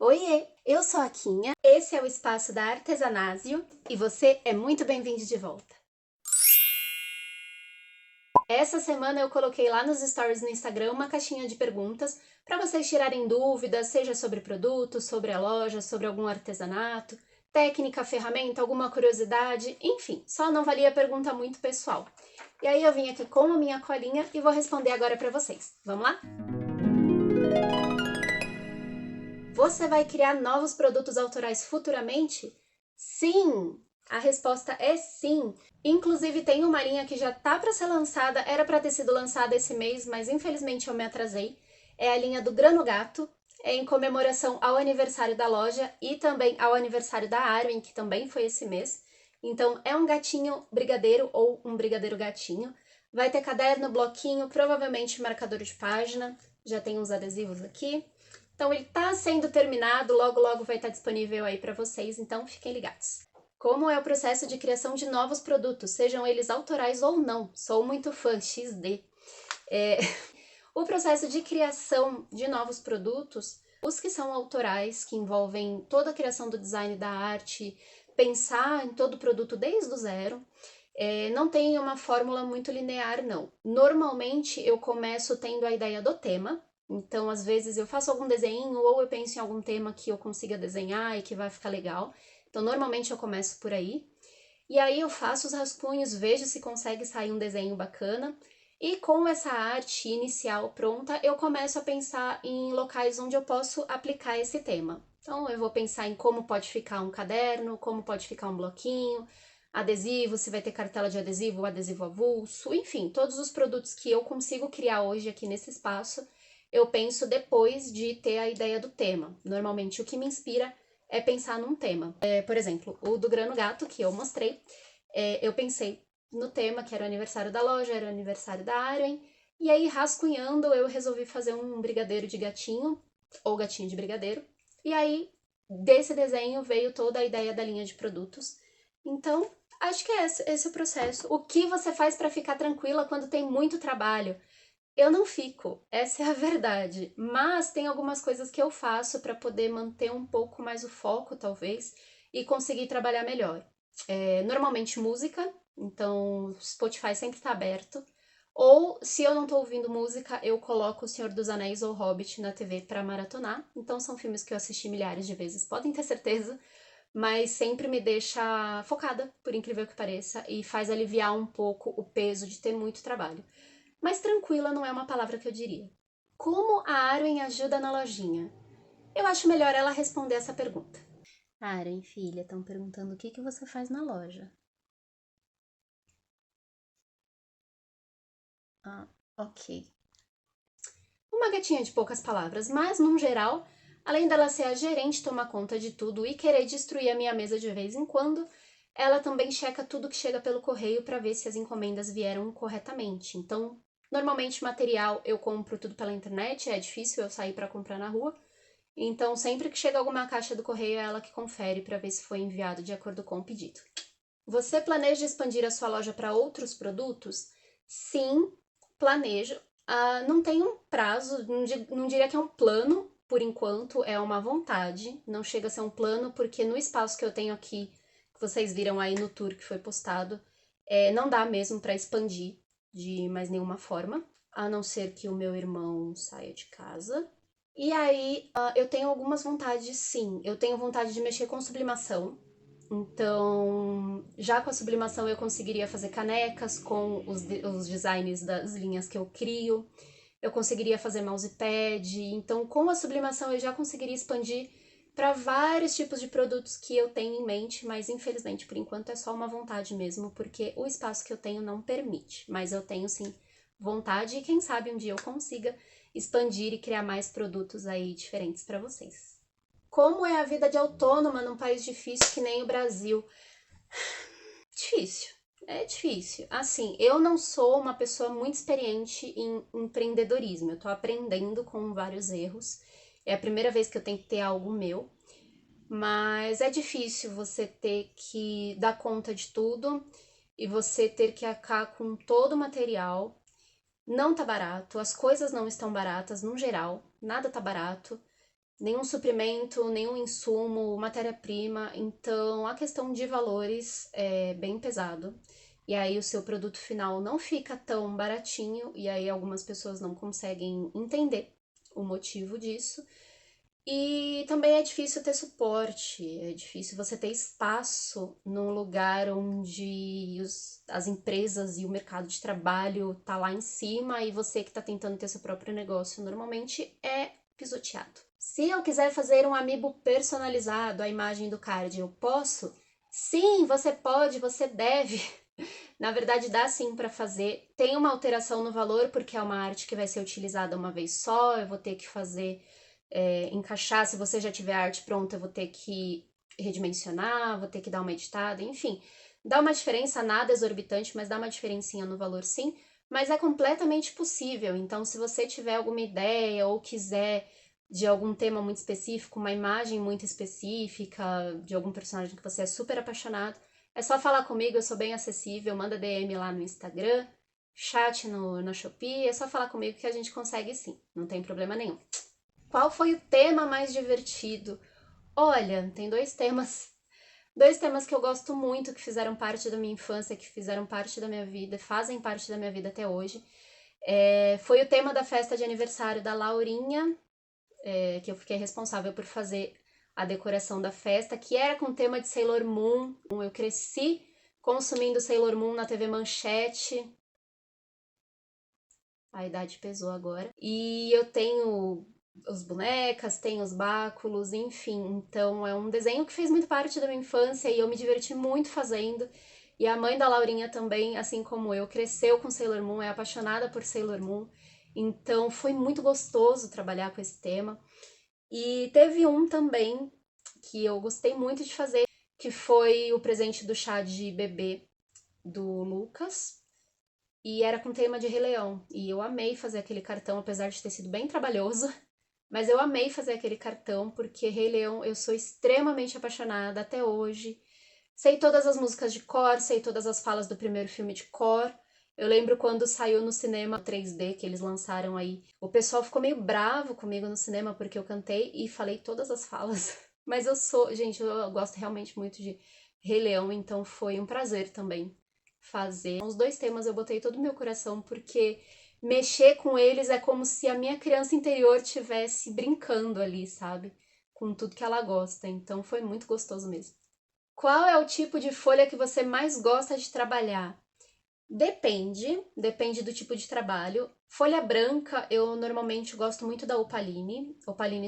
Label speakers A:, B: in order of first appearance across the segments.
A: Oiê, eu sou a Quinha, esse é o Espaço da Artesanásio e você é muito bem-vindo de volta. Essa semana eu coloquei lá nos stories no Instagram uma caixinha de perguntas para vocês tirarem dúvidas, seja sobre produto, sobre a loja, sobre algum artesanato, técnica, ferramenta, alguma curiosidade, enfim, só não valia pergunta muito pessoal. E aí eu vim aqui com a minha colinha e vou responder agora para vocês. Vamos lá? Você vai criar novos produtos autorais futuramente? Sim! A resposta é sim. Inclusive tem uma linha que já tá para ser lançada, era para ter sido lançada esse mês, mas infelizmente eu me atrasei. É a linha do Grano Gato, é em comemoração ao aniversário da loja e também ao aniversário da Arwen, que também foi esse mês. Então é um gatinho brigadeiro ou um brigadeiro gatinho. Vai ter caderno, bloquinho, provavelmente marcador de página. Já tem uns adesivos aqui. Então ele está sendo terminado, logo logo vai estar disponível aí para vocês, então fiquem ligados. Como é o processo de criação de novos produtos, sejam eles autorais ou não? Sou muito fã, XD. O processo de criação de novos produtos, os que são autorais, que envolvem toda a criação do design da arte, pensar em todo o produto desde o zero, não tem uma fórmula muito linear, não. Normalmente eu começo tendo a ideia do tema, então às vezes eu faço algum desenho ou eu penso em algum tema que eu consiga desenhar e que vai ficar legal. Então normalmente eu começo por aí. E aí eu faço os rascunhos, vejo se consegue sair um desenho bacana. E com essa arte inicial pronta, eu começo a pensar em locais onde eu posso aplicar esse tema. Então eu vou pensar em como pode ficar um caderno, como pode ficar um bloquinho, adesivo, se vai ter cartela de adesivo ou adesivo avulso, enfim, todos os produtos que eu consigo criar hoje aqui nesse espaço, eu penso depois de ter a ideia do tema. Normalmente o que me inspira é pensar num tema. Por exemplo, o do Grano Gato, que eu mostrei, eu pensei no tema, que era o aniversário da loja, era o aniversário da Arwen, e aí rascunhando eu resolvi fazer um brigadeiro de gatinho, ou gatinho de brigadeiro, e aí desse desenho veio toda a ideia da linha de produtos. Então, acho que é esse o processo. O que você faz para ficar tranquila quando tem muito trabalho? Eu não fico, essa é a verdade. Mas tem algumas coisas que eu faço para poder manter um pouco mais o foco, talvez, e conseguir trabalhar melhor. Normalmente música, então Spotify sempre está aberto. Ou se eu não tô ouvindo música, eu coloco O Senhor dos Anéis ou Hobbit na TV para maratonar. Então são filmes que eu assisti milhares de vezes, podem ter certeza, mas sempre me deixa focada, por incrível que pareça, e faz aliviar um pouco o peso de ter muito trabalho. Mas tranquila não é uma palavra que eu diria. Como a Arwen ajuda na lojinha? Eu acho melhor ela responder essa pergunta. Arwen, filha, estão perguntando o que você faz na loja. Ah, ok. Uma gatinha de poucas palavras, mas, num geral, além dela ser a gerente, tomar conta de tudo e querer destruir a minha mesa de vez em quando, ela também checa tudo que chega pelo correio para ver se as encomendas vieram corretamente. Então, normalmente material eu compro tudo pela internet, é difícil eu sair para comprar na rua. Então, sempre que chega alguma caixa do correio, é ela que confere para ver se foi enviado de acordo com o pedido. Você planeja expandir a sua loja para outros produtos? Sim, planejo. Não tem um prazo, não diria que é um plano, por enquanto, é uma vontade. Não chega a ser um plano, porque no espaço que eu tenho aqui, que vocês viram aí no tour que foi postado, não dá mesmo para expandir de mais nenhuma forma, a não ser que o meu irmão saia de casa. E aí, eu tenho algumas vontades, sim. Eu tenho vontade de mexer com sublimação. Então, já com a sublimação eu conseguiria fazer canecas com os designs das linhas que eu crio. Eu conseguiria fazer mousepad. Então, com a sublimação eu já conseguiria expandir para vários tipos de produtos que eu tenho em mente, mas infelizmente por enquanto é só uma vontade mesmo, porque o espaço que eu tenho não permite. Mas eu tenho sim vontade e quem sabe um dia eu consiga expandir e criar mais produtos aí diferentes para vocês. Como é a vida de autônoma num país difícil que nem o Brasil? Difícil. É difícil. Assim, eu não sou uma pessoa muito experiente em empreendedorismo. Eu tô aprendendo com vários erros. É a primeira vez que eu tenho que ter algo meu. Mas é difícil você ter que dar conta de tudo e você ter que arcar com todo o material. Não tá barato, as coisas não estão baratas no geral, nada tá barato. nenhum suprimento, nenhum insumo, matéria-prima. Então, a questão de valores é bem pesado. E aí o seu produto final não fica tão baratinho, e aí algumas pessoas não conseguem entender o motivo disso. E também é difícil ter suporte, é difícil você ter espaço num lugar onde as empresas e o mercado de trabalho tá lá em cima e você que tá tentando ter seu próprio negócio normalmente é pisoteado. Se eu quiser fazer um amiibo personalizado, a imagem do card, eu posso? Sim, você pode, você deve. Na verdade, dá sim para fazer. Tem uma alteração no valor, porque é uma arte que vai ser utilizada uma vez só. Eu vou ter que fazer, encaixar. Se você já tiver a arte pronta, eu vou ter que redimensionar, vou ter que dar uma editada, enfim. Dá uma diferença, nada exorbitante, mas dá uma diferencinha no valor sim. Mas é completamente possível. Então, se você tiver alguma ideia ou quiser de algum tema muito específico, uma imagem muito específica, de algum personagem que você é super apaixonado, é só falar comigo, eu sou bem acessível, manda DM lá no Instagram, chat na Shopee, é só falar comigo que a gente consegue sim, não tem problema nenhum. Qual foi o tema mais divertido? Olha, tem dois temas que eu gosto muito, que fizeram parte da minha infância, que fizeram parte da minha vida, fazem parte da minha vida até hoje. Foi o tema da festa de aniversário da Laurinha, que eu fiquei responsável por fazer a decoração da festa, que era com tema de Sailor Moon. Eu cresci consumindo Sailor Moon na TV Manchete. A idade pesou agora. E eu tenho os bonecas, tenho os báculos, enfim. Então é um desenho que fez muito parte da minha infância e eu me diverti muito fazendo. E a mãe da Laurinha também, assim como eu, cresceu com Sailor Moon, é apaixonada por Sailor Moon. Então foi muito gostoso trabalhar com esse tema. E teve um também que eu gostei muito de fazer, que foi o presente do chá de bebê do Lucas. E era com tema de Rei Leão. E eu amei fazer aquele cartão, apesar de ter sido bem trabalhoso. Mas eu amei fazer aquele cartão, porque Rei Leão eu sou extremamente apaixonada até hoje. Sei todas as músicas de cor, sei todas as falas do primeiro filme de cor. Eu lembro quando saiu no cinema 3D, que eles lançaram aí. O pessoal ficou meio bravo comigo no cinema, porque eu cantei e falei todas as falas. Mas eu sou, gente, eu gosto realmente muito de Rei Leão, então foi um prazer também fazer. Os dois temas eu botei todo o meu coração, porque mexer com eles é como se a minha criança interior estivesse brincando ali, sabe? Com tudo que ela gosta. Então foi muito gostoso mesmo. Qual é o tipo de folha que você mais gosta de trabalhar? Depende do tipo de trabalho. Folha branca, eu normalmente gosto muito da Opaline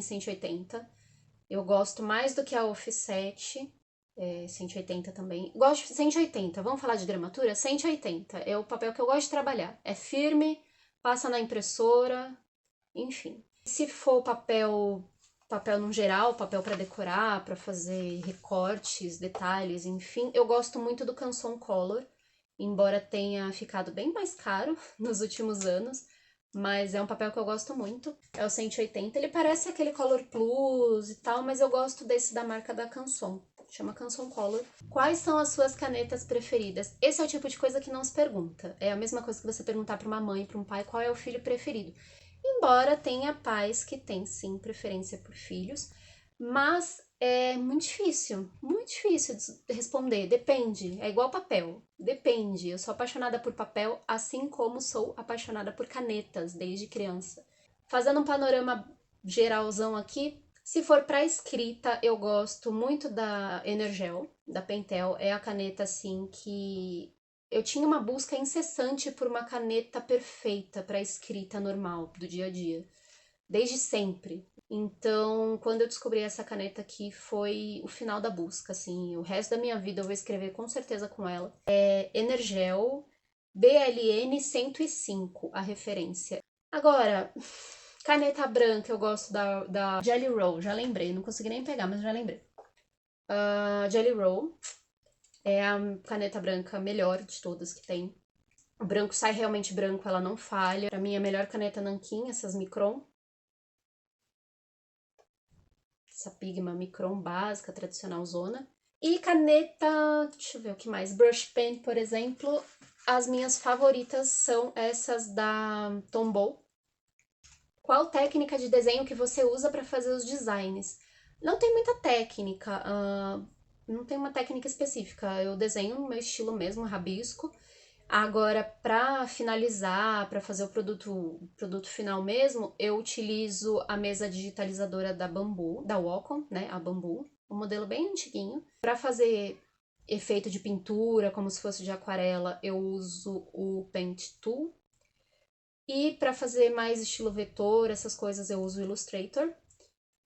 A: 180. Eu gosto mais do que a Offset, 180 também. Gosto de 180, vamos falar de gramatura? 180 é o papel que eu gosto de trabalhar. É firme, passa na impressora, enfim. Se for papel no geral, papel para decorar, para fazer recortes, detalhes, enfim, eu gosto muito do Canson Color, embora tenha ficado bem mais caro nos últimos anos, mas é um papel que eu gosto muito. É o 180, ele parece aquele Color Plus e tal, mas eu gosto desse da marca da Canson. Chama Canson Color. Quais são as suas canetas preferidas? Esse é o tipo de coisa que não se pergunta. É a mesma coisa que você perguntar para uma mãe, para um pai, qual é o filho preferido. Embora tenha pais que têm sim preferência por filhos, mas é muito difícil de responder. Depende, é igual papel. Depende. Eu sou apaixonada por papel, assim como sou apaixonada por canetas desde criança. Fazendo um panorama geralzão aqui, se for para escrita, eu gosto muito da Energel, da Pentel. É a caneta assim que eu tinha uma busca incessante por uma caneta perfeita para escrita normal do dia a dia, desde sempre. Então, quando eu descobri essa caneta aqui, foi o final da busca, assim. O resto da minha vida eu vou escrever com certeza com ela. É Energel BLN 105, a referência. Agora, caneta branca eu gosto da Jelly Roll, já lembrei, não consegui nem pegar, mas já lembrei. Jelly Roll é a caneta branca melhor de todas que tem. O branco sai realmente branco, ela não falha. Pra mim, a melhor caneta nanquim, essas Micron. Essa Pigma Micron básica, tradicional zona. E caneta, deixa eu ver o que mais. Brush pen, por exemplo. As minhas favoritas são essas da Tombow. qual técnica de desenho que você usa para fazer os designs? Não tem muita técnica, não tem uma técnica específica. Eu desenho no meu estilo mesmo, rabisco. Agora, para finalizar, para fazer o produto final mesmo, eu utilizo a mesa digitalizadora da Bambu, da Wacom, né, a Bambu, um modelo bem antiguinho. Para fazer efeito de pintura, como se fosse de aquarela, eu uso o Paint Tool. E para fazer mais estilo vetor, essas coisas, eu uso o Illustrator.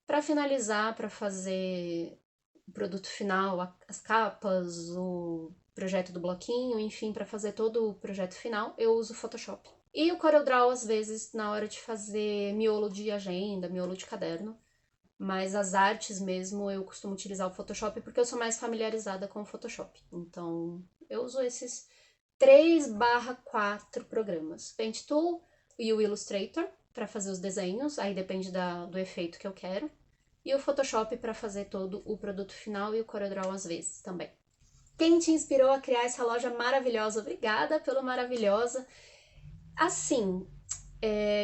A: Para finalizar, para fazer o produto final, as capas, o projeto do bloquinho, enfim, para fazer todo o projeto final, eu uso o Photoshop. E o CorelDRAW, às vezes, na hora de fazer miolo de agenda, miolo de caderno. Mas as artes mesmo, eu costumo utilizar o Photoshop porque eu sou mais familiarizada com o Photoshop. Então, eu uso esses 3/4 programas. Paint Tool e o Illustrator para fazer os desenhos, aí depende do efeito que eu quero. E o Photoshop para fazer todo o produto final e o CorelDRAW às vezes também. Quem te inspirou a criar essa loja maravilhosa? Obrigada pelo maravilhosa. Assim,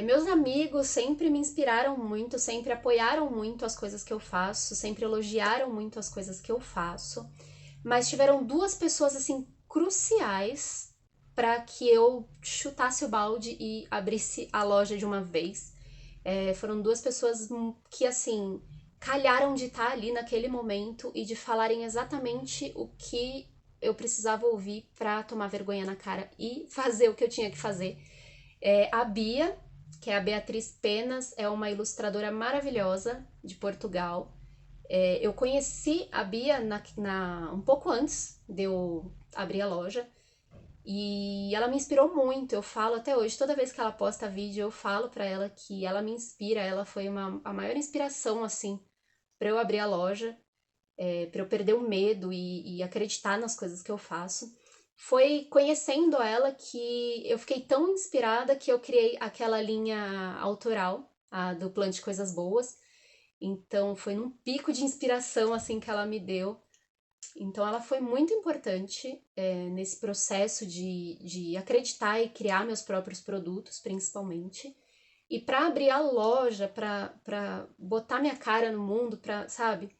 A: meus amigos sempre me inspiraram muito, sempre apoiaram muito as coisas que eu faço, sempre elogiaram muito as coisas que eu faço, mas tiveram duas pessoas assim cruciais para que eu chutasse o balde e abrisse a loja de uma vez. Foram duas pessoas que assim calharam de estar ali naquele momento e de falarem exatamente o que eu precisava ouvir para tomar vergonha na cara e fazer o que eu tinha que fazer. A Bia, que é a Beatriz Penas, é uma ilustradora maravilhosa de Portugal. Eu conheci a Bia um pouco antes de eu abrir a loja e ela me inspirou muito. Eu falo até hoje, toda vez que ela posta vídeo, eu falo pra ela que ela me inspira. Ela foi a maior inspiração, assim, pra eu abrir a loja, pra eu perder o medo e acreditar nas coisas que eu faço. Foi conhecendo ela que eu fiquei tão inspirada que eu criei aquela linha autoral, a do Plante Coisas Boas. Então foi num pico de inspiração assim que ela me deu. Então ela foi muito importante nesse processo de acreditar e criar meus próprios produtos, principalmente. E para abrir a loja, para botar minha cara no mundo, sabe?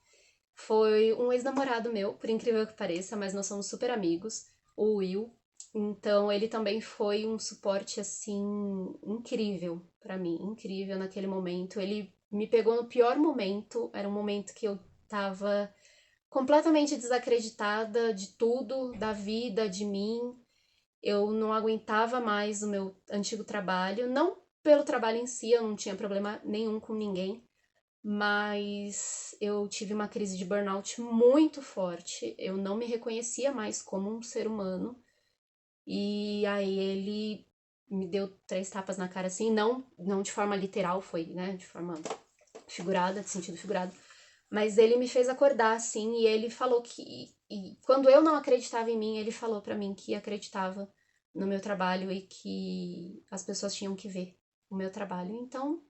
A: Foi um ex-namorado meu, por incrível que pareça, mas nós somos super amigos, o Will. Então ele também foi um suporte assim incrível para mim, incrível naquele momento. Ele me pegou no pior momento, era um momento que eu tava completamente desacreditada de tudo, da vida, de mim. Eu não aguentava mais o meu antigo trabalho, não pelo trabalho em si, eu não tinha problema nenhum com ninguém, mas eu tive uma crise de burnout muito forte. Eu não me reconhecia mais como um ser humano. E aí ele me deu 3 tapas na cara assim, não de forma literal, foi, né, de forma figurada, de sentido figurado. Mas ele me fez acordar, assim, e ele falou que... E quando eu não acreditava em mim, ele falou pra mim que acreditava no meu trabalho e que as pessoas tinham que ver o meu trabalho. Então,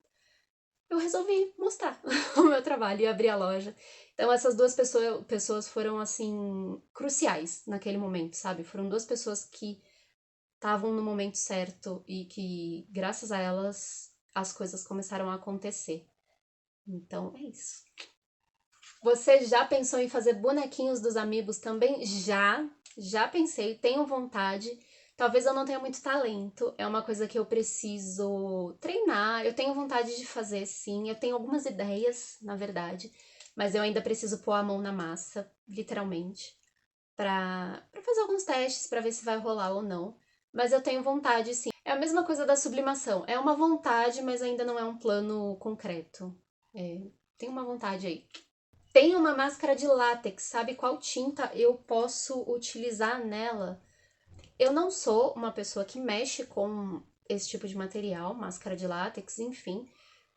A: eu resolvi mostrar o meu trabalho e abrir a loja. Então, essas duas pessoas foram, assim, cruciais naquele momento, sabe? Foram duas pessoas que estavam no momento certo e que, graças a elas, as coisas começaram a acontecer. Então, é isso. Você já pensou em fazer bonequinhos dos amigos também? Já pensei, tenho vontade. Talvez eu não tenha muito talento, é uma coisa que eu preciso treinar. Eu tenho vontade de fazer, sim. Eu tenho algumas ideias, na verdade, mas eu ainda preciso pôr a mão na massa, literalmente, pra fazer alguns testes pra ver se vai rolar ou não. Mas eu tenho vontade, sim. É a mesma coisa da sublimação. É uma vontade, mas ainda não é um plano concreto. Tem uma vontade aí. Tem uma máscara de látex, sabe qual tinta eu posso utilizar nela? Eu não sou uma pessoa que mexe com esse tipo de material, máscara de látex, enfim,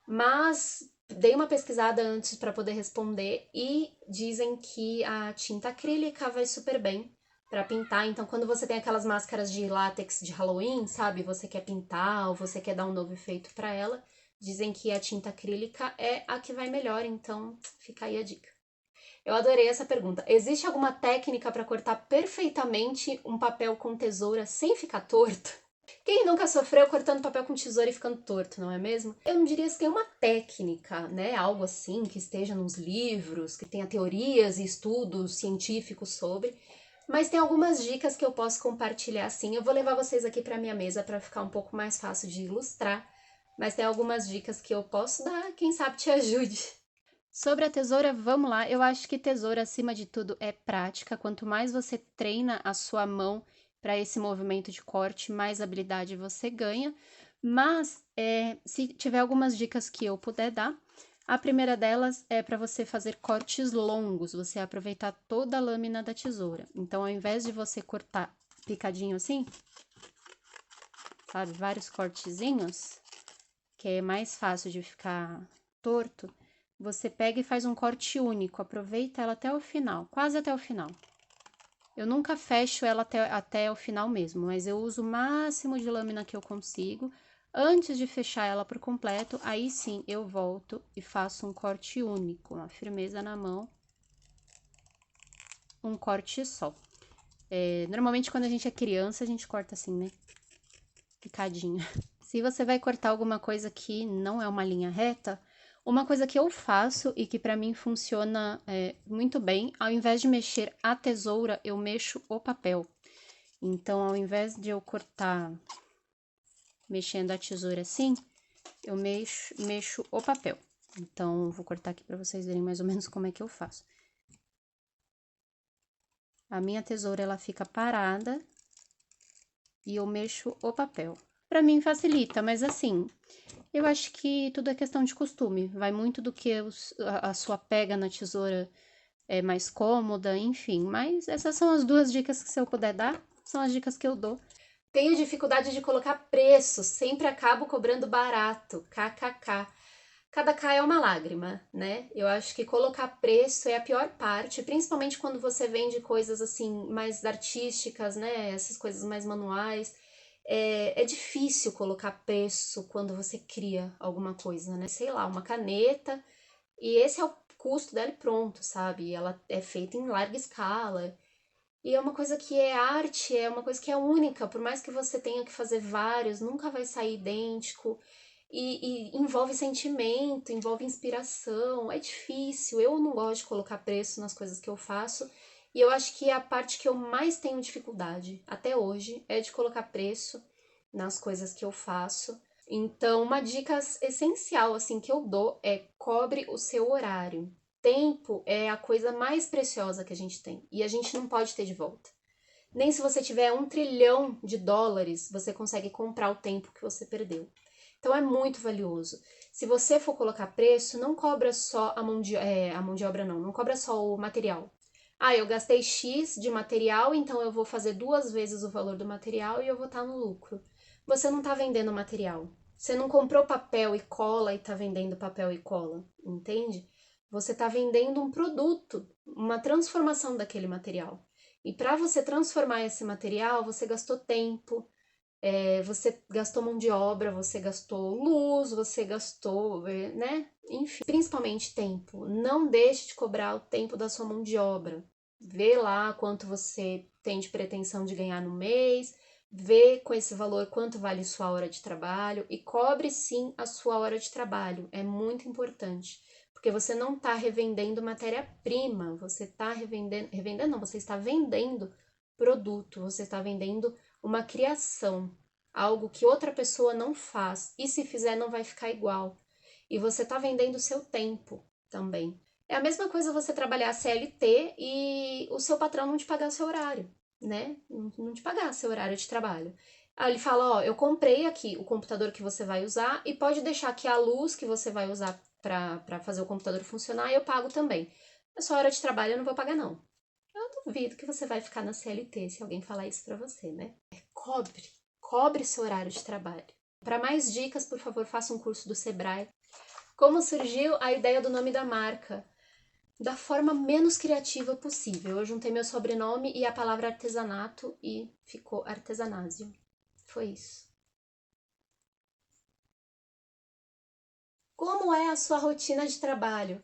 A: mas dei uma pesquisada antes para poder responder e dizem que a tinta acrílica vai super bem para pintar. Então, quando você tem aquelas máscaras de látex de Halloween, sabe? Você quer pintar ou você quer dar um novo efeito para ela, dizem que a tinta acrílica é a que vai melhor, então fica aí a dica. Eu adorei essa pergunta. Existe alguma técnica para cortar perfeitamente um papel com tesoura sem ficar torto? Quem nunca sofreu cortando papel com tesoura e ficando torto, não é mesmo? Eu não diria que tem uma técnica, né? Algo assim que esteja nos livros, que tenha teorias e estudos científicos sobre, mas tem algumas dicas que eu posso compartilhar sim. Eu vou levar vocês aqui para minha mesa para ficar um pouco mais fácil de ilustrar, mas tem algumas dicas que eu posso dar, quem sabe te ajude. Sobre a tesoura, vamos lá. Eu acho que tesoura, acima de tudo, é prática. Quanto mais você treina a sua mão para esse movimento de corte, mais habilidade você ganha. Mas, se tiver algumas dicas que eu puder dar, a primeira delas é para você fazer cortes longos, você aproveitar toda a lâmina da tesoura. Então, ao invés de você cortar picadinho assim, sabe, vários cortezinhos, que é mais fácil de ficar torto, você pega e faz um corte único, aproveita ela até o final, quase até o final. Eu nunca fecho ela até o final mesmo, mas eu uso o máximo de lâmina que eu consigo. Antes de fechar ela por completo, aí sim eu volto e faço um corte único, uma firmeza na mão, um corte só. Normalmente quando a gente é criança, a gente corta assim, né? Picadinho. Se você vai cortar alguma coisa que não é uma linha reta, uma coisa que eu faço e que para mim funciona muito bem, ao invés de mexer a tesoura, eu mexo o papel. Então, ao invés de eu cortar mexendo a tesoura assim, eu mexo o papel. Então, vou cortar aqui para vocês verem mais ou menos como é que eu faço. A minha tesoura, ela fica parada e eu mexo o papel. Para mim facilita, mas assim, eu acho que tudo é questão de costume. Vai muito do que a sua pega na tesoura é mais cômoda, enfim. Mas essas são as duas dicas que, se eu puder dar, são as dicas que eu dou. Tenho dificuldade de colocar preço, sempre acabo cobrando barato, kkk. Cada K é uma lágrima, né? Eu acho que colocar preço é a pior parte, principalmente quando você vende coisas assim mais artísticas, né? Essas coisas mais manuais. É difícil colocar preço quando você cria alguma coisa, né? Sei lá, uma caneta, e esse é o custo dela e pronto, sabe? Ela é feita em larga escala. E é uma coisa que é arte, é uma coisa que é única, por mais que você tenha que fazer vários, nunca vai sair idêntico. E envolve sentimento, envolve inspiração, é difícil. Eu não gosto de colocar preço nas coisas que eu faço, e eu acho que a parte que eu mais tenho dificuldade até hoje é de colocar preço nas coisas que eu faço. Então, uma dica essencial assim que eu dou é: cobre o seu horário. Tempo é a coisa mais preciosa que a gente tem e a gente não pode ter de volta. Nem se você tiver US$ 1 trilhão, você consegue comprar o tempo que você perdeu. Então é muito valioso. Se você for colocar preço, não cobra só a mão de obra não cobra só o material. Ah, eu gastei X de material, então eu vou fazer 2 vezes o valor do material e eu vou estar no lucro. Você não está vendendo material. Você não comprou papel e cola e está vendendo papel e cola, entende? Você está vendendo um produto, uma transformação daquele material. E para você transformar esse material, você gastou tempo, você gastou mão de obra, você gastou luz, você gastou, né? Enfim, principalmente tempo. Não deixe de cobrar o tempo da sua mão de obra. Vê lá quanto você tem de pretensão de ganhar no mês, vê com esse valor quanto vale sua hora de trabalho e cobre sim a sua hora de trabalho. É muito importante, porque você não está revendendo matéria-prima, você está revendendo não, você está vendendo produto, você está vendendo uma criação, algo que outra pessoa não faz, e se fizer não vai ficar igual. E você está vendendo o seu tempo também. É a mesma coisa você trabalhar CLT e o seu patrão não te pagar seu horário, né? Não te pagar seu horário de trabalho. Aí ele fala, ó, eu comprei aqui o computador que você vai usar e pode deixar aqui a luz que você vai usar para fazer o computador funcionar e eu pago também. A sua hora de trabalho eu não vou pagar, não. Eu duvido que você vai ficar na CLT se alguém falar isso para você, né? Cobre seu horário de trabalho. Para mais dicas, por favor, faça um curso do Sebrae. Como surgiu a ideia do nome da marca? Da forma menos criativa possível. Eu juntei meu sobrenome e a palavra artesanato e ficou Artesanásio. Foi isso. Como é a sua rotina de trabalho?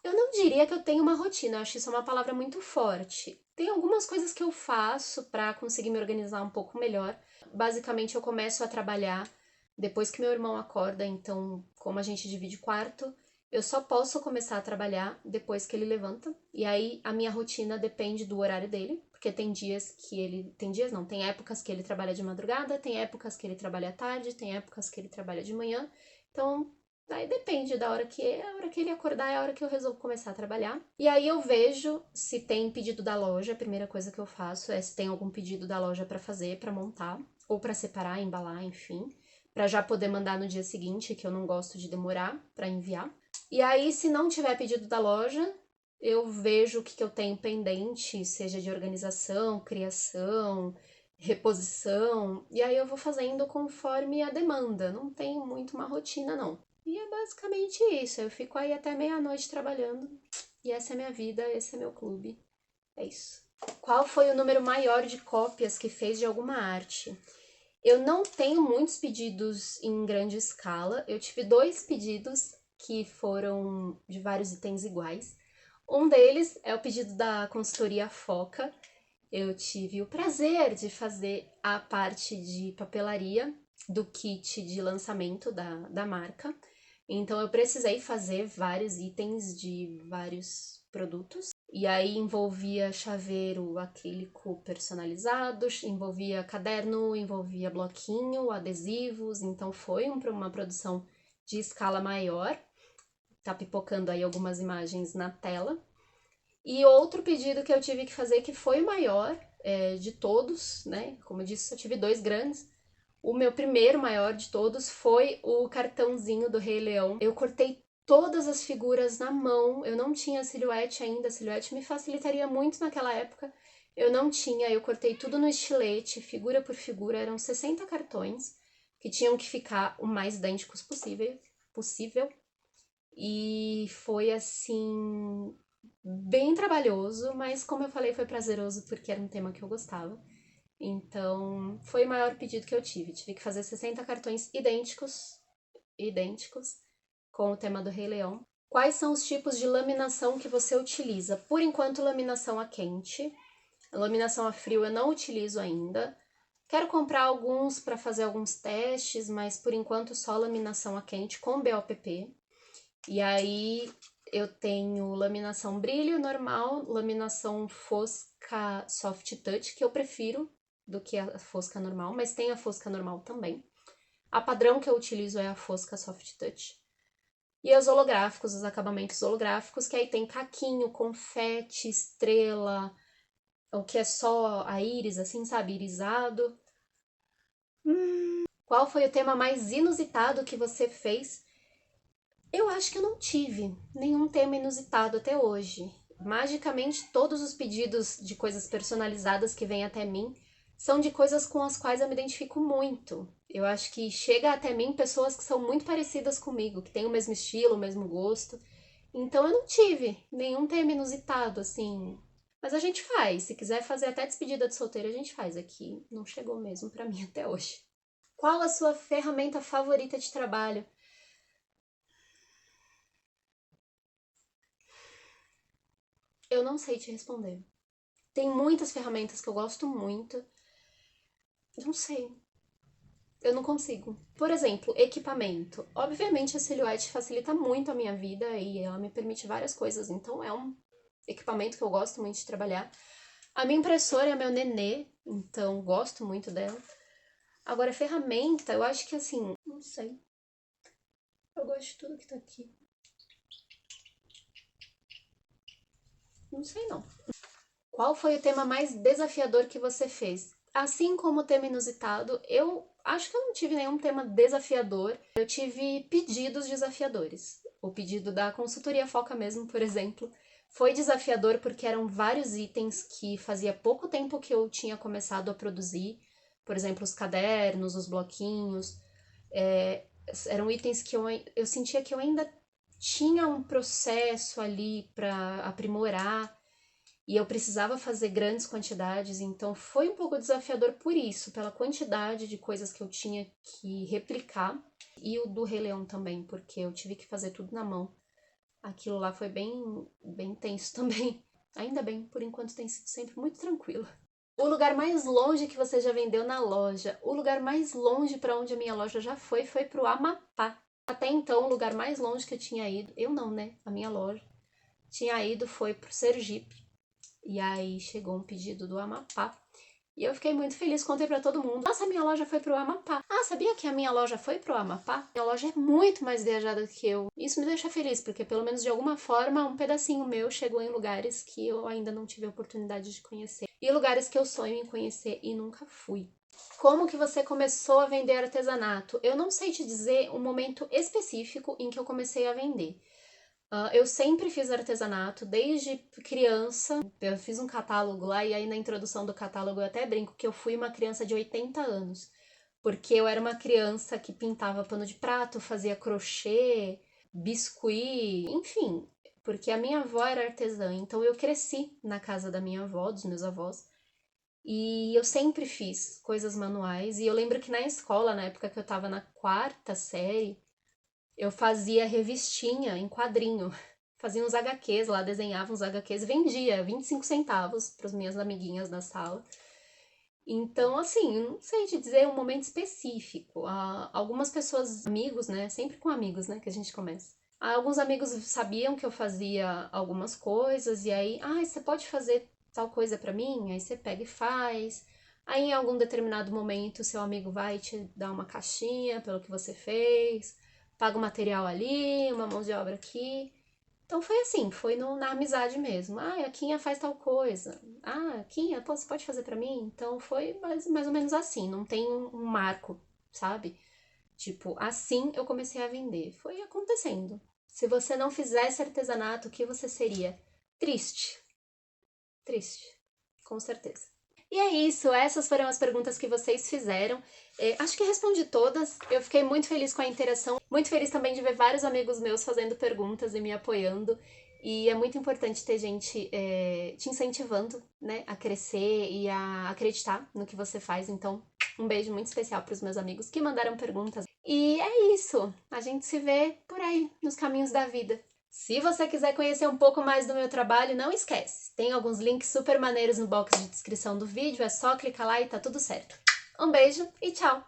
A: Eu não diria que eu tenho uma rotina, eu acho isso uma palavra muito forte. Tem algumas coisas que eu faço para conseguir me organizar um pouco melhor. Basicamente, eu começo a trabalhar depois que meu irmão acorda, então, como a gente divide quarto, eu só posso começar a trabalhar depois que ele levanta. E aí a minha rotina depende do horário dele, porque tem dias que ele. Tem dias não, tem épocas que ele trabalha de madrugada, tem épocas que ele trabalha à tarde, tem épocas que ele trabalha de manhã. Então, aí depende da hora que é, a hora que ele acordar é a hora que eu resolvo começar a trabalhar. E aí eu vejo se tem pedido da loja, a primeira coisa que eu faço é se tem algum pedido da loja para fazer, para montar, ou para separar, embalar, enfim, para já poder mandar no dia seguinte, que eu não gosto de demorar para enviar. E aí, se não tiver pedido da loja, eu vejo o que eu tenho pendente, seja de organização, criação, reposição, e aí eu vou fazendo conforme a demanda. Não tenho muito uma rotina, não. E é basicamente isso. Eu fico aí até meia-noite trabalhando. E essa é minha vida, esse é meu clube. É isso. Qual foi o número maior de cópias que fez de alguma arte? Eu não tenho muitos pedidos em grande escala. Eu tive 2 pedidos que foram de vários itens iguais. Um deles é o pedido da consultoria Foca. Eu tive o prazer de fazer a parte de papelaria do kit de lançamento da marca. Então eu precisei fazer vários itens de vários produtos. E aí envolvia chaveiro acrílico personalizado, envolvia caderno, envolvia bloquinho, adesivos. Então foi uma produção de escala maior. Tá pipocando aí algumas imagens na tela. E outro pedido que eu tive que fazer, que foi o maior de todos, né? Como eu disse, eu tive 2 grandes. O meu primeiro maior de todos foi o cartãozinho do Rei Leão. Eu cortei todas as figuras na mão, eu não tinha silhuete ainda, a silhuete me facilitaria muito naquela época. Eu não tinha, eu cortei tudo no estilete, figura por figura, eram 60 cartões que tinham que ficar o mais idênticos possível. E foi assim bem trabalhoso, mas como eu falei, foi prazeroso porque era um tema que eu gostava. Então, foi o maior pedido que eu tive. Tive que fazer 60 cartões idênticos, com o tema do Rei Leão. Quais são os tipos de laminação que você utiliza? Por enquanto, laminação a quente. A laminação a frio eu não utilizo ainda. Quero comprar alguns para fazer alguns testes, mas por enquanto só laminação a quente com BOPP. E aí eu tenho laminação brilho normal, laminação fosca soft touch, que eu prefiro do que a fosca normal, mas tem a fosca normal também. A padrão que eu utilizo é a fosca soft touch. E os holográficos, os acabamentos holográficos, que aí tem caquinho, confete, estrela, o que é só a íris, assim, sabe, irisado. Qual foi o tema mais inusitado que você fez? Eu acho que eu não tive nenhum tema inusitado até hoje. Magicamente, todos os pedidos de coisas personalizadas que vêm até mim são de coisas com as quais eu me identifico muito. Eu acho que chega até mim pessoas que são muito parecidas comigo, que têm o mesmo estilo, o mesmo gosto. Então eu não tive nenhum tema inusitado, assim. Mas a gente faz. Se quiser fazer até despedida de solteiro, a gente faz. Aqui não chegou mesmo pra mim até hoje. Qual a sua ferramenta favorita de trabalho? Eu não sei te responder. Tem muitas ferramentas que eu gosto muito. Não sei. Eu não consigo. Por exemplo, equipamento. Obviamente a Silhouette facilita muito a minha vida e ela me permite várias coisas, então é um equipamento que eu gosto muito de trabalhar. A minha impressora é meu nenê, então gosto muito dela. Agora, ferramenta, eu acho que assim, não sei. Eu gosto de tudo que tá aqui. Não sei não. Qual foi o tema mais desafiador que você fez? Assim como o tema inusitado, eu acho que eu não tive nenhum tema desafiador. Eu tive pedidos desafiadores. O pedido da consultoria Foca mesmo, por exemplo, foi desafiador porque eram vários itens que fazia pouco tempo que eu tinha começado a produzir. Por exemplo, os cadernos, os bloquinhos. Eram itens que eu sentia que eu ainda tinha um processo ali para aprimorar e eu precisava fazer grandes quantidades, então foi um pouco desafiador por isso, pela quantidade de coisas que eu tinha que replicar, e o do Rei Leão também, porque eu tive que fazer tudo na mão. Aquilo lá foi bem tenso também. Ainda bem, por enquanto tem sido sempre muito tranquilo. O lugar mais longe que você já vendeu na loja. O lugar mais longe para onde a minha loja já foi pro Amapá. Até então, o lugar mais longe que eu tinha ido, eu não, né? A minha loja tinha ido foi pro Sergipe. E aí chegou um pedido do Amapá. E eu fiquei muito feliz, contei pra todo mundo. Nossa, a minha loja foi pro Amapá. Ah, sabia que a minha loja foi pro Amapá? Minha loja é muito mais viajada que eu. Isso me deixa feliz, porque pelo menos de alguma forma um pedacinho meu chegou em lugares que eu ainda não tive a oportunidade de conhecer. E lugares que eu sonho em conhecer e nunca fui. Como que você começou a vender artesanato? Eu não sei te dizer um momento específico em que eu comecei a vender. Eu sempre fiz artesanato, desde criança. Eu fiz um catálogo lá, e aí na introdução do catálogo eu até brinco que eu fui uma criança de 80 anos. Porque eu era uma criança que pintava pano de prato, fazia crochê, biscuit, enfim. Porque a minha avó era artesã, então eu cresci na casa da minha avó, dos meus avós. E eu sempre fiz coisas manuais. E eu lembro que na escola, na época que eu tava na quarta série, eu fazia revistinha em quadrinho. Fazia uns HQs lá, desenhava uns HQs, vendia 25 centavos para as minhas amiguinhas da sala. Então, assim, não sei te dizer um momento específico. Algumas pessoas, amigos, né? Sempre com amigos, né? Que a gente começa. Alguns amigos sabiam que eu fazia algumas coisas, e aí, você pode fazer tal coisa para mim? Aí você pega e faz. Aí, em algum determinado momento, seu amigo vai te dar uma caixinha pelo que você fez, paga o material ali, uma mão de obra aqui. Então foi assim, foi na amizade mesmo. A Quinha faz tal coisa. Quinha, pô, você pode fazer pra mim? Então foi mais ou menos assim, não tem um marco, sabe? Tipo, assim eu comecei a vender. Foi acontecendo. Se você não fizesse artesanato, o que você seria? Triste. Triste. Com certeza. E é isso, essas foram as perguntas que vocês fizeram. Acho que respondi todas. Eu fiquei muito feliz com a interação, muito feliz também de ver vários amigos meus fazendo perguntas e me apoiando. E é muito importante ter gente te incentivando, né, a crescer e a acreditar no que você faz. Então, um beijo muito especial para os meus amigos que mandaram perguntas. E é isso, a gente se vê por aí, nos caminhos da vida. Se você quiser conhecer um pouco mais do meu trabalho, não esquece, tem alguns links super maneiros no box de descrição do vídeo, é só clicar lá e tá tudo certo. Um beijo e tchau!